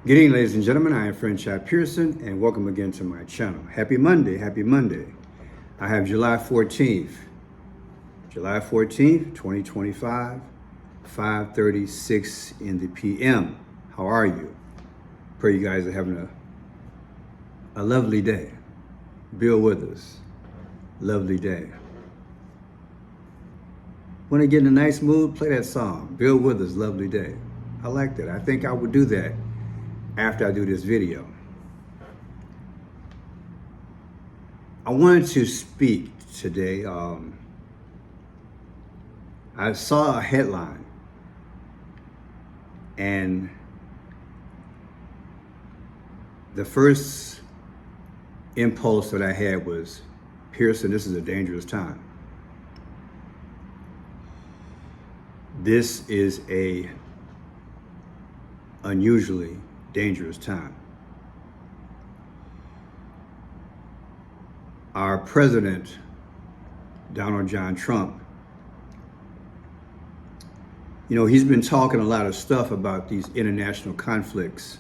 Good evening, ladies and gentlemen. I am Franchise Pearson, and welcome again to my channel. Happy Monday, happy Monday. I have July 14th, 2025, 5:36 in the PM. How are you? Pray you guys are having a lovely day. Bill Withers, lovely day. Want to get in a nice mood? Play that song, Bill Withers, Lovely Day. I like that. I think I would do that after I do this video. I wanted to speak today. I saw a headline and the first impulse that I had was, Pearson, this is a dangerous time. This is a unusually dangerous time. Our president, Donald John Trump, he's been talking a lot of stuff about these international conflicts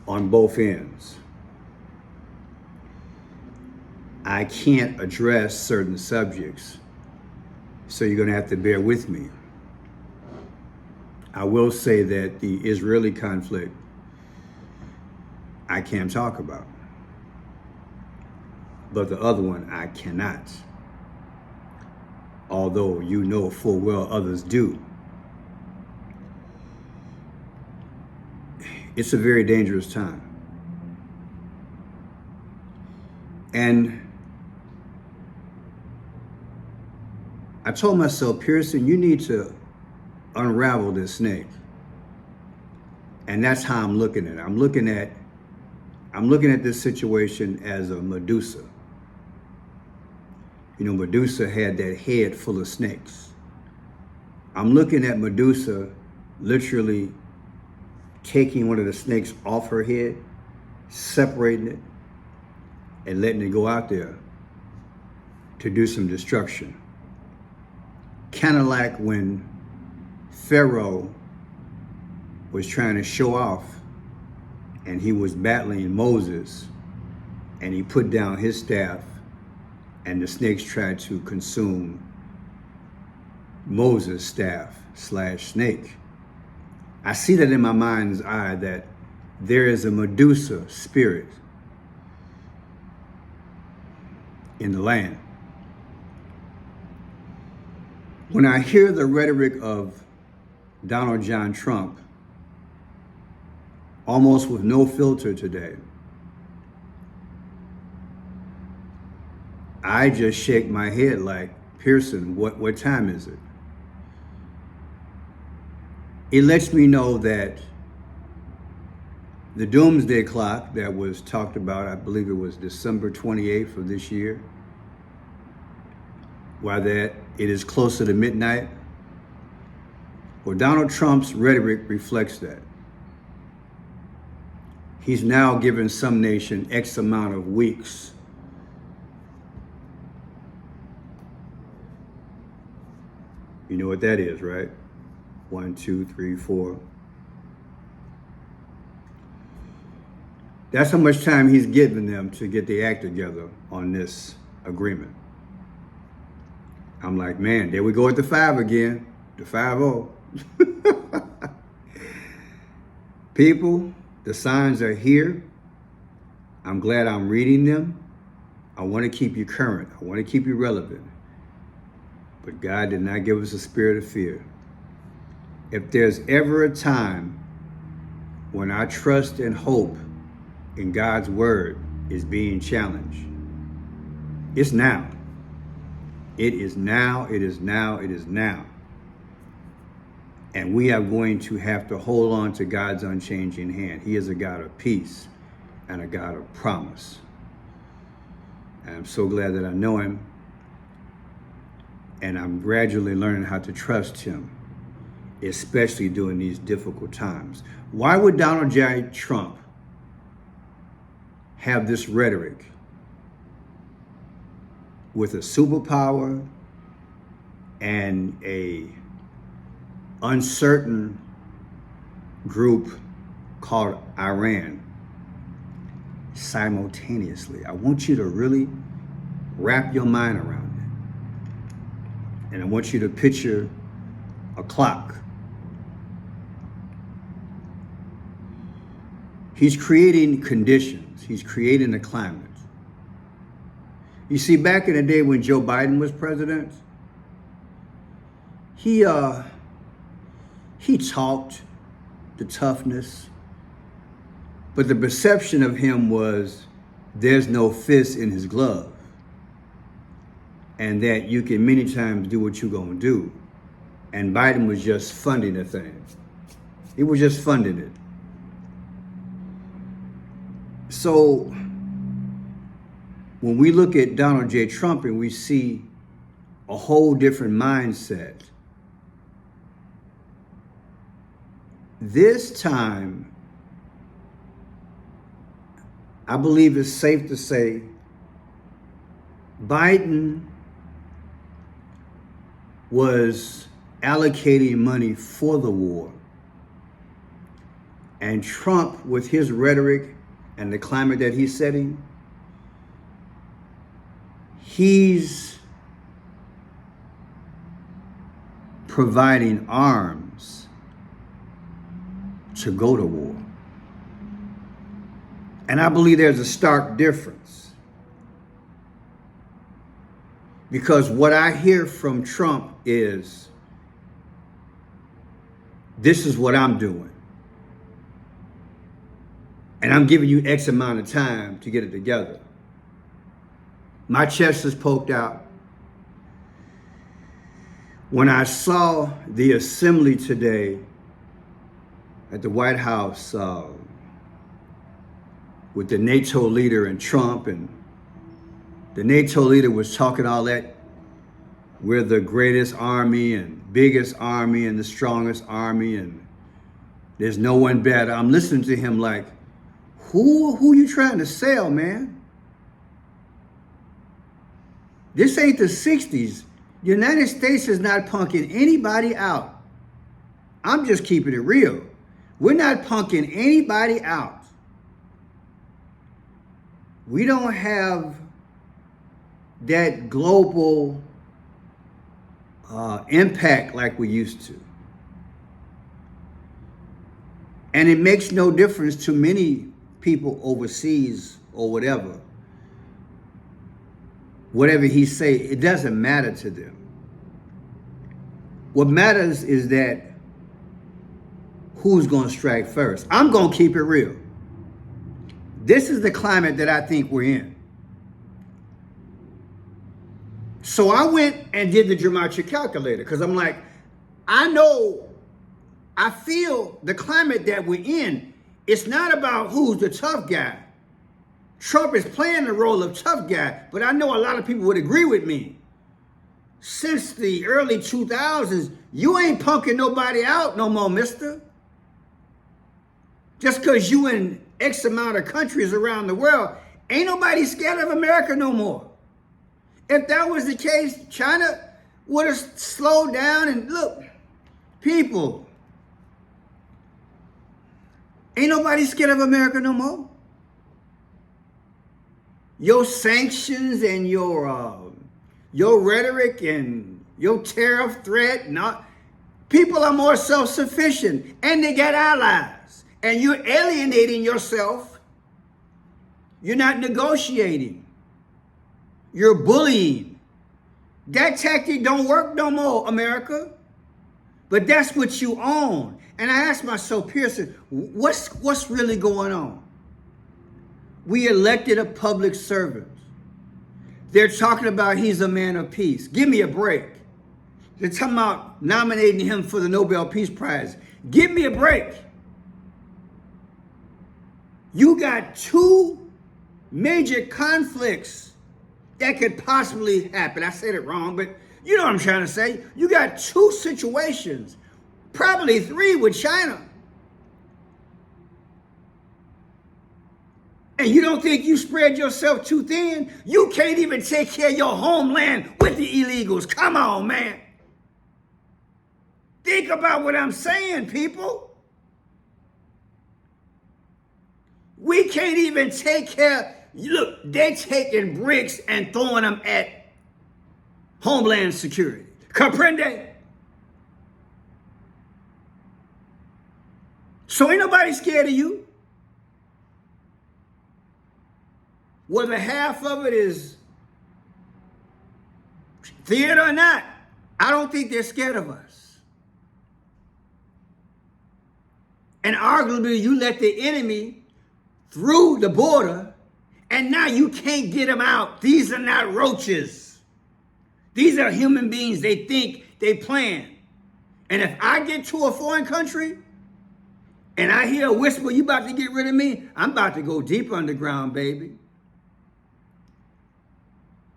on both ends. I can't address certain subjects, so you're going to have to bear with me. I will say that the Israeli conflict, I can talk about, but the other one I cannot, although you know full well others do. It's a very dangerous time. And I told myself, Pearson, you need to unravel this snake. And that's how I'm looking at it. I'm looking at this situation as a Medusa. Medusa had that head full of snakes. I'm looking at Medusa literally taking one of the snakes off her head, separating it, and letting it go out there to do some destruction. Kind of like when Pharaoh was trying to show off and he was battling Moses and he put down his staff and the snakes tried to consume Moses' staff / snake. I see that in my mind's eye that there is a Medusa spirit in the land. When I hear the rhetoric of Donald John Trump, almost with no filter today, I just shake my head like, Pearson, what time is it? It lets me know that the doomsday clock that was talked about, I believe it was December 28th of this year, while that it is closer to midnight. Well, Donald Trump's rhetoric reflects that. He's now given some nation X amount of weeks You know what that is, right? 1, 2, 3, 4. That's how much time he's given them to get the act together on this agreement. I'm like, man, there we go at the 5 again, the 5-0. People, the signs are here. I'm glad I'm reading them. I want to keep you current. I want to keep you relevant. But God did not give us a spirit of fear. If there's ever a time when our trust and hope in God's word is being challenged, it's now. It is now, it is now, it is now. And we are going to have to hold on to God's unchanging hand. He is a God of peace and a God of promise. And I'm so glad that I know him. And I'm gradually learning how to trust him, especially during these difficult times. Why would Donald J. Trump have this rhetoric with a superpower and a uncertain group called Iran simultaneously. I want you to really wrap your mind around it. And I want you to picture a clock. He's creating conditions. He's creating a climate. You see, back in the day when Joe Biden was president, he talked the toughness, but the perception of him was there's no fist in his glove, and that you can many times do what you're gonna do. And Biden was just funding the thing. He was just funding it. So when we look at Donald J. Trump and we see a whole different mindset, this time, I believe it's safe to say Biden was allocating money for the war. And Trump, with his rhetoric and the climate that he's setting, he's providing arms to go to war. And I believe there's a stark difference. Because what I hear from Trump is, this is what I'm doing. And I'm giving you X amount of time to get it together. My chest is poked out. When I saw the assembly today at the White House with the NATO leader and Trump, and the NATO leader was talking all that, we're the greatest army and biggest army and the strongest army and there's no one better. I'm listening to him like, who you trying to sell, man? This ain't the 60s. The United States is not punking anybody out. I'm just keeping it real. We're not punking anybody out. We don't have that global impact like we used to. And it makes no difference to many people overseas or whatever. Whatever he say, it doesn't matter to them. What matters is that who's going to strike first. I'm going to keep it real. This is the climate that I think we're in. So I went and did the geometric calculator because I'm like, I feel the climate that we're in. It's not about who's the tough guy. Trump is playing the role of tough guy, but I know a lot of people would agree with me. Since the early 2000s, you ain't punking nobody out no more, mister. Just because you in X amount of countries around the world, ain't nobody scared of America no more. If that was the case, China would have slowed down. And look, people, ain't nobody scared of America no more. Your sanctions and your rhetoric and your tariff threat, people are more self-sufficient and they got allies. And you're alienating yourself. You're not negotiating. You're bullying. That tactic don't work no more, America. But that's what you own. And I asked myself, Pearson, what's really going on? We elected a public servant. They're talking about he's a man of peace. Give me a break. They're talking about nominating him for the Nobel Peace Prize. Give me a break. You got two major conflicts that could possibly happen. I said it wrong, but you know what I'm trying to say. You got two situations, probably three with China. And you don't think you spread yourself too thin? You can't even take care of your homeland with the illegals. Come on, man. Think about what I'm saying, people. We can't even take care. Look, they're taking bricks and throwing them at Homeland Security. Comprende? So ain't nobody scared of you. Whether half of it is theater or not, I don't think they're scared of us. And arguably, you let the enemy through the border, and now you can't get them out. These are not roaches. These are human beings. They think, they plan. And if I get to a foreign country and I hear a whisper, you about to get rid of me, I'm about to go deep underground, baby.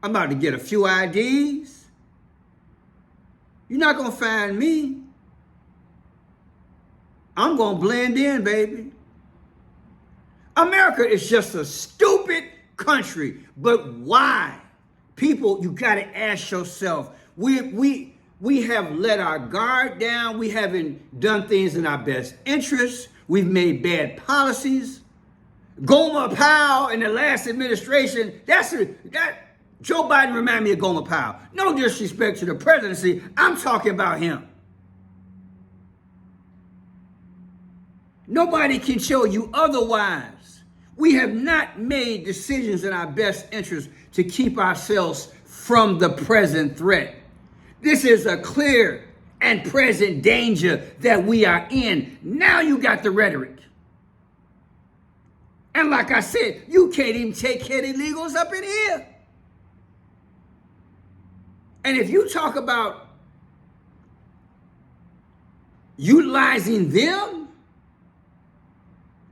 I'm about to get a few IDs. You're not going to find me. I'm going to blend in, baby. America is just a stupid country. But why? People, you got to ask yourself, we have let our guard down. We haven't done things in our best interests. We've made bad policies. Gomer Powell in the last administration, Joe Biden reminded me of Gomer Powell. No disrespect to the presidency. I'm talking about him. Nobody can show you otherwise. We have not made decisions in our best interest to keep ourselves from the present threat. This is a clear and present danger that we are in. Now you got the rhetoric. And like I said, you can't even take care of illegals up in here. And if you talk about utilizing them,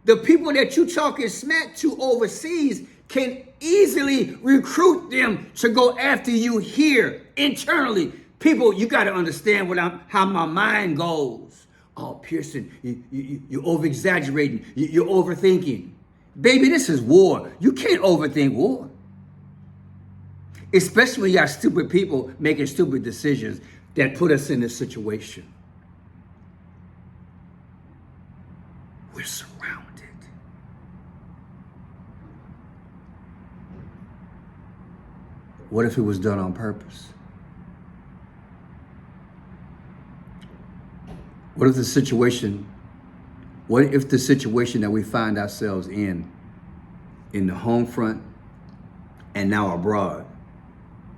the people that you talking smack to overseas can easily recruit them to go after you here internally. People, you got to understand how my mind goes. Oh, Pearson, you're over-exaggerating. You're overthinking. Baby, this is war. You can't overthink war. Especially when you got stupid people making stupid decisions that put us in this situation. We're surrounded. What if it was done on purpose? What if the situation that we find ourselves in the home front and now abroad,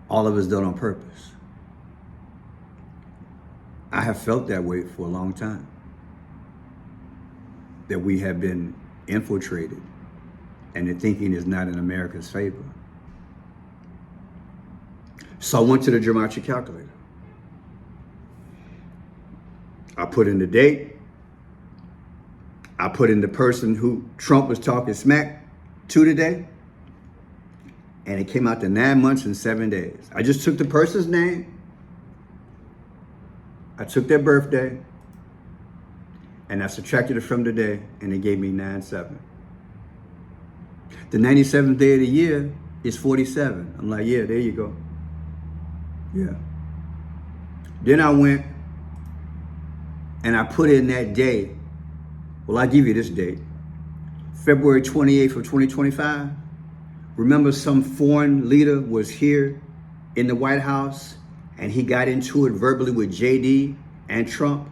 all of it's done on purpose? I have felt that way for a long time. That we have been infiltrated and the thinking is not in America's favor. So I went to the geometry calculator. I put in the date. I put in the person who Trump was talking smack to today. And it came out to 9 months and 7 days. I just took the person's name. I took their birthday. And I subtracted it from the day. And it gave me 9/7. The 97th day of the year is 47. I'm like, yeah, there you go. Yeah. Then I went and I put in that day. Well, I'll give you this date. February 28th of 2025. Remember, some foreign leader was here in the White House and he got into it verbally with JD and Trump.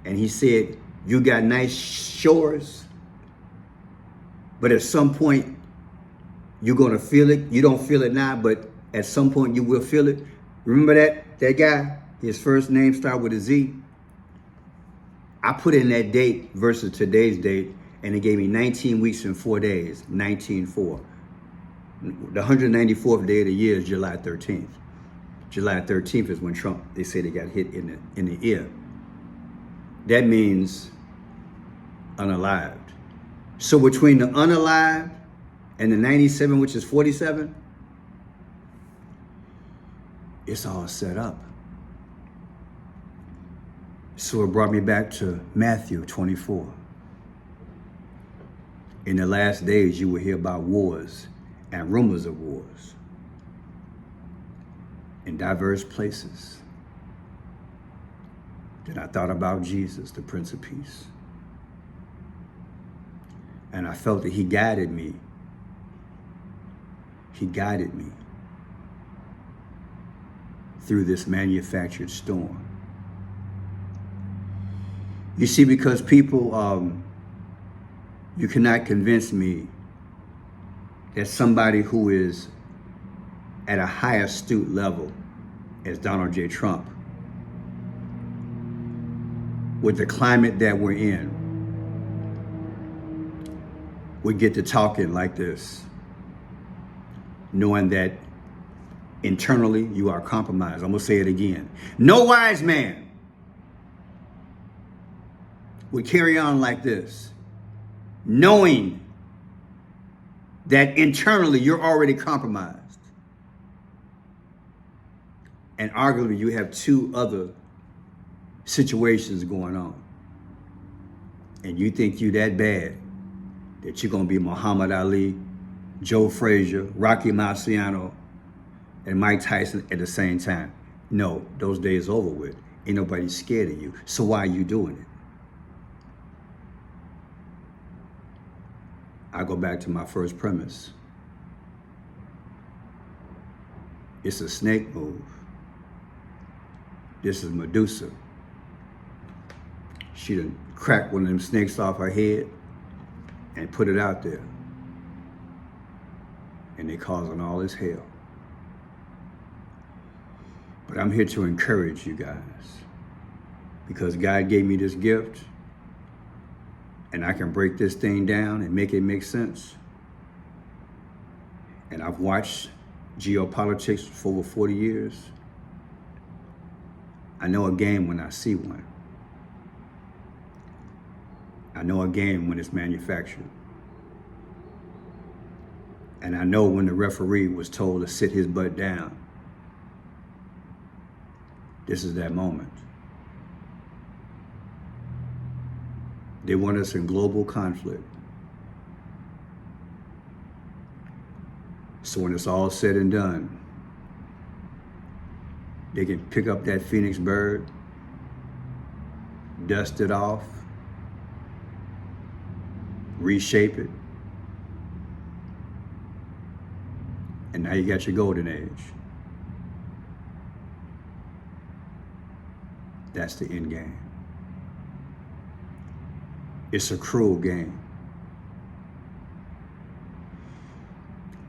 And he said, you got nice shores, but at some point you're going to feel it. You don't feel it now, but at some point you will feel it. Remember that guy? His first name started with a Z. I put in that date versus today's date, and it gave me 19 weeks and 4 days, 19/4. The 194th day of the year is July 13th. July 13th is when Trump, they say they got hit in the ear. That means unalived. So between the unalived and the 97, which is 47, it's all set up. So it brought me back to Matthew 24. In the last days, you will hear about wars and rumors of wars in diverse places. Then I thought about Jesus, the Prince of Peace. And I felt that he guided me. He guided me through this manufactured storm. You see, because people, you cannot convince me that somebody who is at a high astute level as Donald J. Trump, with the climate that we're in, would get to talking like this, knowing that internally you are compromised. I'm gonna say it again. No wise man would carry on like this, knowing that internally you're already compromised. And arguably you have two other situations going on. And you think you that bad that you're gonna be Muhammad Ali, Joe Frazier, Rocky Marciano, and Mike Tyson at the same time. No, those days over with. Ain't nobody scared of you. So why are you doing it? I go back to my first premise. It's a snake move. This is Medusa. She done cracked one of them snakes off her head and put it out there. And they causing all this hell. But I'm here to encourage you guys, because God gave me this gift and I can break this thing down and make it make sense. And I've watched geopolitics for over 40 years. I know a game when I see one. I know a game when it's manufactured. And I know when the referee was told to sit his butt down. This is that moment. They want us in global conflict. So when it's all said and done, they can pick up that phoenix bird, dust it off, reshape it, and now you got your golden age. That's the end game. It's a cruel game.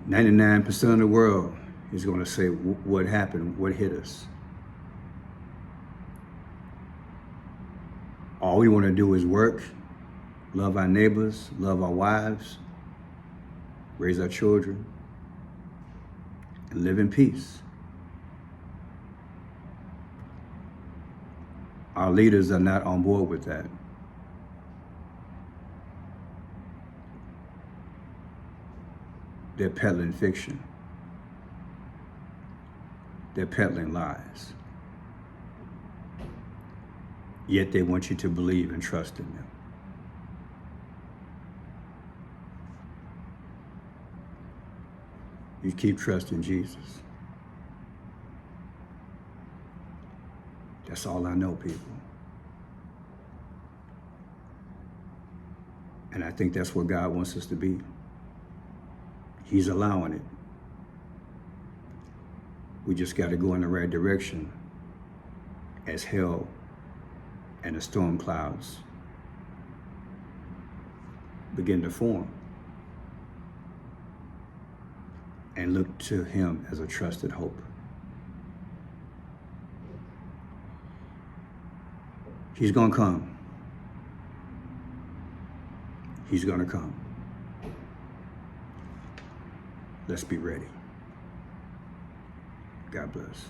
99% of the world is going to say, what happened? What hit us? All we want to do is work, love our neighbors, love our wives, raise our children, and live in peace. Our leaders are not on board with that. They're peddling fiction. They're peddling lies. Yet they want you to believe and trust in them. You keep trusting Jesus. That's all I know, people. And I think that's where God wants us to be. He's allowing it. We just got to go in the right direction as hell and the storm clouds begin to form. And look to him as a trusted hope. He's gonna come. He's gonna come. Let's be ready. God bless.